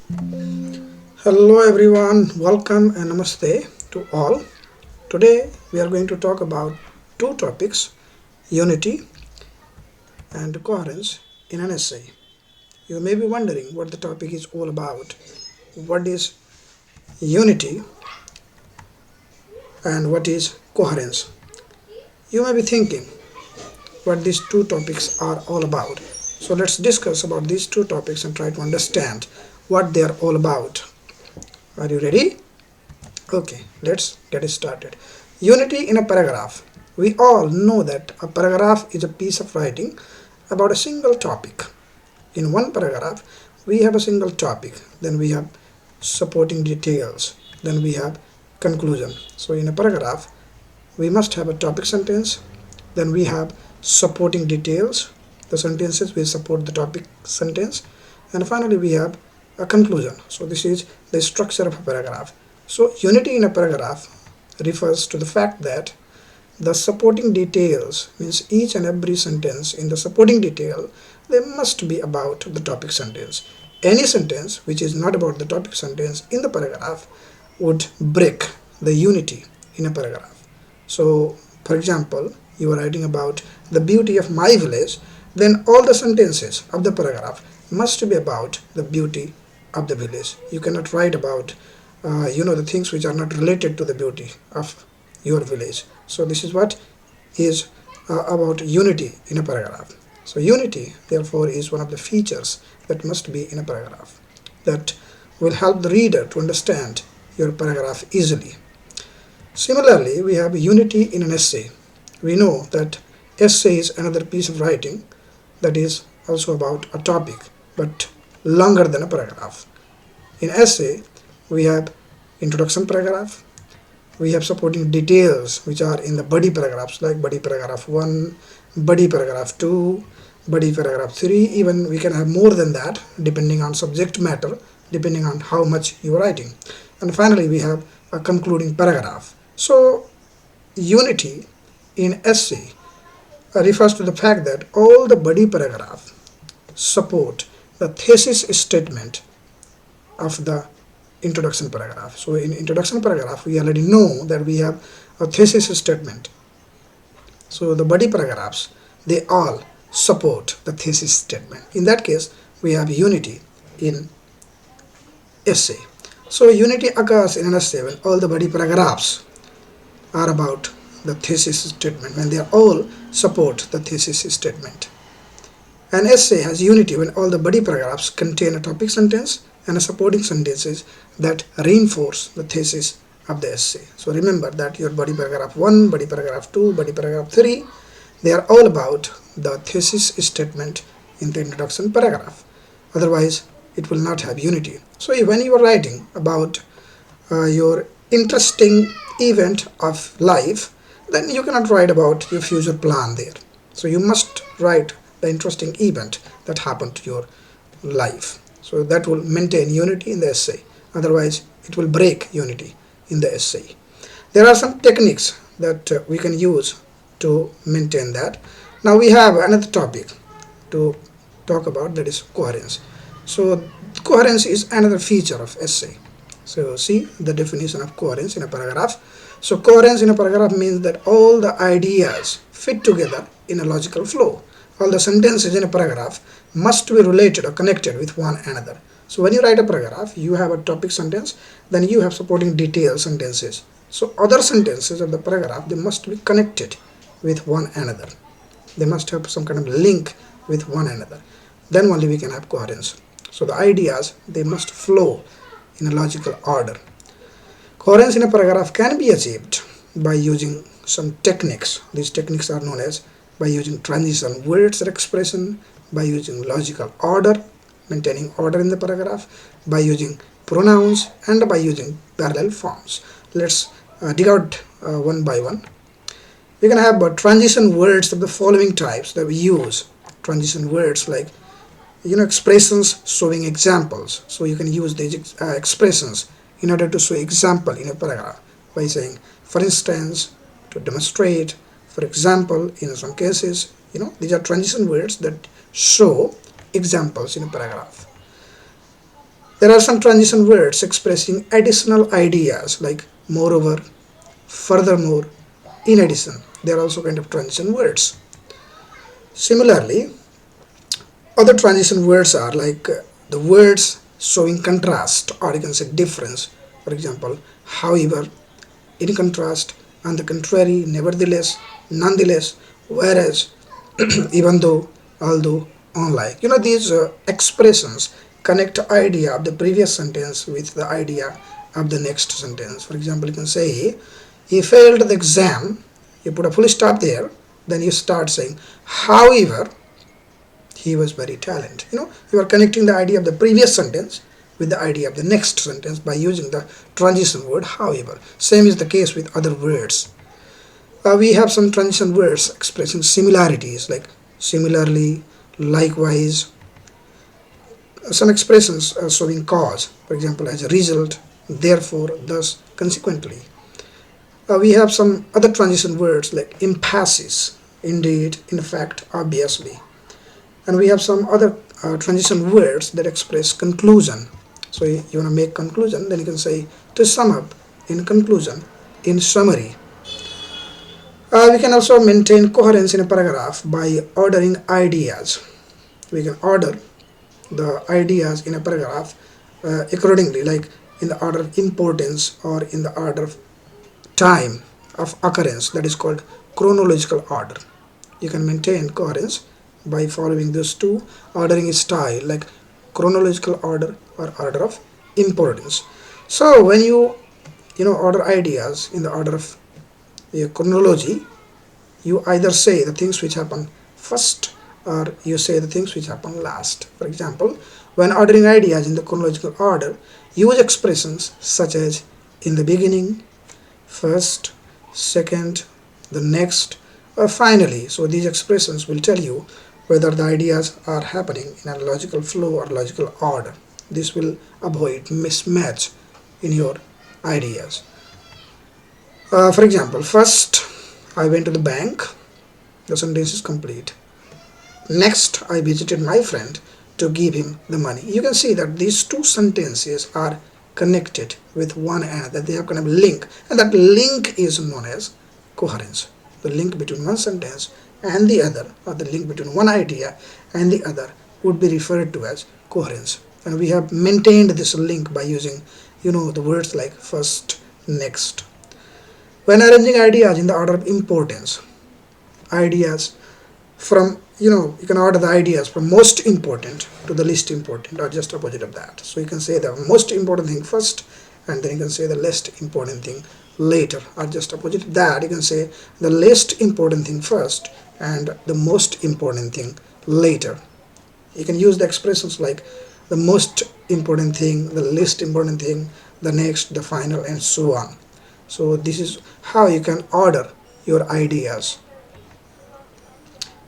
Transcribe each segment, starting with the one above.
Hello everyone, welcome and namaste to all. Today we are going to talk about two topics, unity and coherence in an essay. You may be wondering what the topic is all about. What is unity and what is coherence? You may be thinking what these two topics are all about. So let's discuss about these two topics and try to understand what they are all about. Are you ready? Okay, let's get it started. Unity in a paragraph. We all know that a paragraph is a piece of writing about a single topic. In one paragraph, we have a single topic, then we have supporting details, then we have conclusion. So in a paragraph, we must have a topic sentence, then we have supporting details, the sentences will support the topic sentence, and finally we have a conclusion. So this is the structure of a paragraph. So unity in a paragraph refers to the fact that the supporting details means each and every sentence in the supporting detail, they must be about the topic sentence. Any sentence which is not about the topic sentence in the paragraph would break the unity in a paragraph. So for example, you are writing about the beauty of my village, then all the sentences of the paragraph must be about the beauty of the village. You cannot write about the things which are not related to the beauty of your village. So this is what is about unity in a paragraph. So unity therefore is one of the features that must be in a paragraph that will help the reader to understand your paragraph easily. Similarly, we have unity in an essay. We know that essay is another piece of writing that is also about a topic but longer than a paragraph. In essay, we have introduction paragraph, we have supporting details which are in the body paragraphs like body paragraph 1, body paragraph 2, body paragraph 3, even we can have more than that depending on subject matter, depending on how much you are writing. And finally we have a concluding paragraph. So unity in essay refers to the fact that all the body paragraph support the thesis statement of the introduction paragraph. So in introduction paragraph, we already know that we have a thesis statement. So the body paragraphs, they all support the thesis statement. In that case, we have unity in essay. So unity occurs in an essay when all the body paragraphs are about the thesis statement, when they all support the thesis statement. An essay has unity when all the body paragraphs contain a topic sentence and a supporting sentences that reinforce the thesis of the essay. So remember that your body paragraph 1, body paragraph 2, body paragraph 3, they are all about the thesis statement in the introduction paragraph. Otherwise, it will not have unity. So when you are writing about your interesting event of life, then you cannot write about your future plan there. So you must write the interesting event that happened to your life. So that will maintain unity in the essay. Otherwise, it will break unity in the essay. There are some techniques that we can use to maintain that. Now we have another topic to talk about, that is coherence. So coherence is another feature of essay. So see the definition of coherence in a paragraph. So coherence in a paragraph means that all the ideas fit together in a logical flow. All the sentences in a paragraph must be related or connected with one another. So when you write a paragraph, you have a topic sentence, then you have supporting detail sentences. So other sentences of the paragraph, they must be connected with one another. They must have some kind of link with one another. Then only we can have coherence. So the ideas, they must flow in a logical order. Coherence in a paragraph can be achieved by using some techniques. These techniques are known as by using transition words or expression, by using logical order, maintaining order in the paragraph, by using pronouns, and by using parallel forms. Let's dig out one by one. We can have transition words of the following types that we use. Transition words like expressions showing examples. So you can use these expressions in order to show example in a paragraph by saying, for instance, to demonstrate, for example, in some cases, these are transition words that show examples in a paragraph. There are some transition words expressing additional ideas like moreover, furthermore, in addition. They are also kind of transition words. Similarly, other transition words are like the words showing contrast, or you can say difference. For example, however, in contrast, on the contrary, nevertheless, nonetheless, whereas, even though, although, unlike. These expressions connect idea of the previous sentence with the idea of the next sentence. For example, you can say, he failed the exam. You put a full stop there. Then you start saying, however, he was very talented. You are connecting the idea of the previous sentence with the idea of the next sentence by using the transition word however. Same is the case with other words. We have some transition words expressing similarities like similarly, likewise. Some expressions showing cause, for example, as a result, therefore, thus, consequently. We have some other transition words like emphasis, indeed, in fact, obviously. And we have some other transition words that express conclusion. So you want to make conclusion, then you can say to sum up, in conclusion, in summary. We can also maintain coherence in a paragraph by ordering ideas. We can order the ideas in a paragraph accordingly, like in the order of importance or in the order of time of occurrence, that is called chronological order. You can maintain coherence by following those two ordering style, like chronological order or order of importance. So when you order ideas in the order of chronology, you either say the things which happen first or you say the things which happen last. For example, when ordering ideas in the chronological order, use expressions such as in the beginning, first, second, the next, or finally. So these expressions will tell you whether the ideas are happening in a logical flow or logical order. This will avoid mismatch in your ideas. For example, first I went to the bank. The sentence is complete. Next, I visited my friend to give him the money. You can see that these two sentences are connected with one another. They have kind of link, and that link is known as coherence. The link between one sentence and the other, or the link between one idea and the other, would be referred to as coherence. And we have maintained this link by using the words like first, next. When arranging ideas in the order of importance, ideas from you can order the ideas from most important to the least important, or just opposite of that. So you can say the most important thing first, and then you can say the least important thing later, or just opposite of that. You can say the least important thing first and the most important thing later. You can use the expressions like the most important thing, the least important thing, the next, the final, and so on. So this is how you can order your ideas.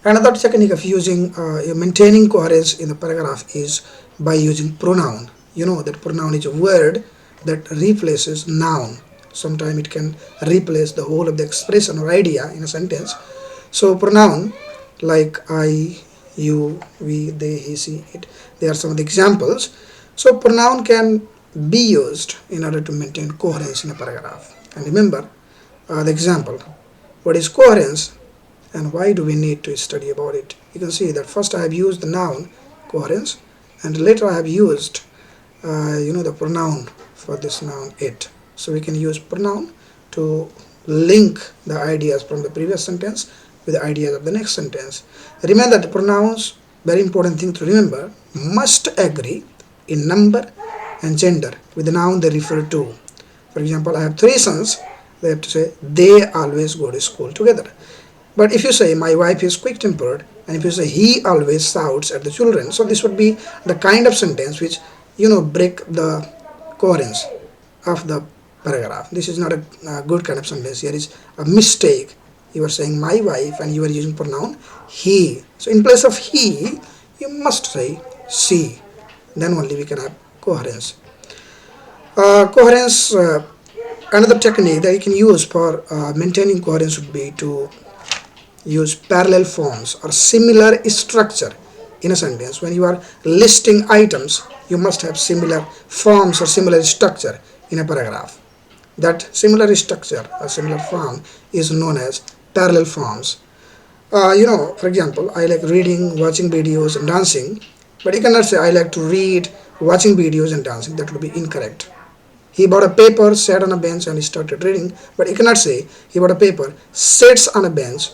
Another technique of using maintaining coherence in the paragraph is by using pronoun. You know that pronoun is a word that replaces noun. Sometimes it can replace the whole of the expression or idea in a sentence. So pronoun like I, you, we, they, he, she, it, they are some of the examples. So pronoun can be used in order to maintain coherence in a paragraph. And remember the example. What is coherence and why do we need to study about it? You can see that first I have used the noun coherence, and later I have used the pronoun for this noun it. So we can use pronoun to link the ideas from the previous sentence with the ideas of the next sentence. Remember that the pronouns, very important thing to remember, must agree in number and gender with the noun they refer to. For example, I have 3 sons. They have to say they always go to school together. But if you say my wife is quick-tempered, and if you say he always shouts at the children, so this would be the kind of sentence which break the coherence of the paragraph. This is not a good kind of sentence. Here is a mistake. You are saying my wife and you are using pronoun he. So in place of he, you must say she. Then only we can have coherence. Another technique that you can use for maintaining coherence would be to use parallel forms or similar structure in a sentence. When you are listing items, you must have similar forms or similar structure in a paragraph. That similar structure or similar form is known as parallel forms. For example, I like reading, watching videos, and dancing, but you cannot say I like to read, watching videos, and dancing. That would be incorrect. He bought a paper, sat on a bench, and he started reading, but you cannot say he bought a paper, sits on a bench,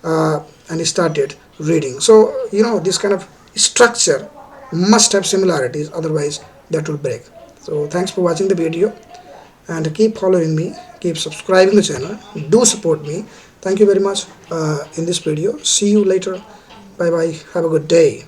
and he started reading. So, this kind of structure must have similarities, otherwise, that will break. So, thanks for watching the video and keep following me, keep subscribing the channel, do support me. Thank you very much in this video. See you later. Bye bye. Have a good day.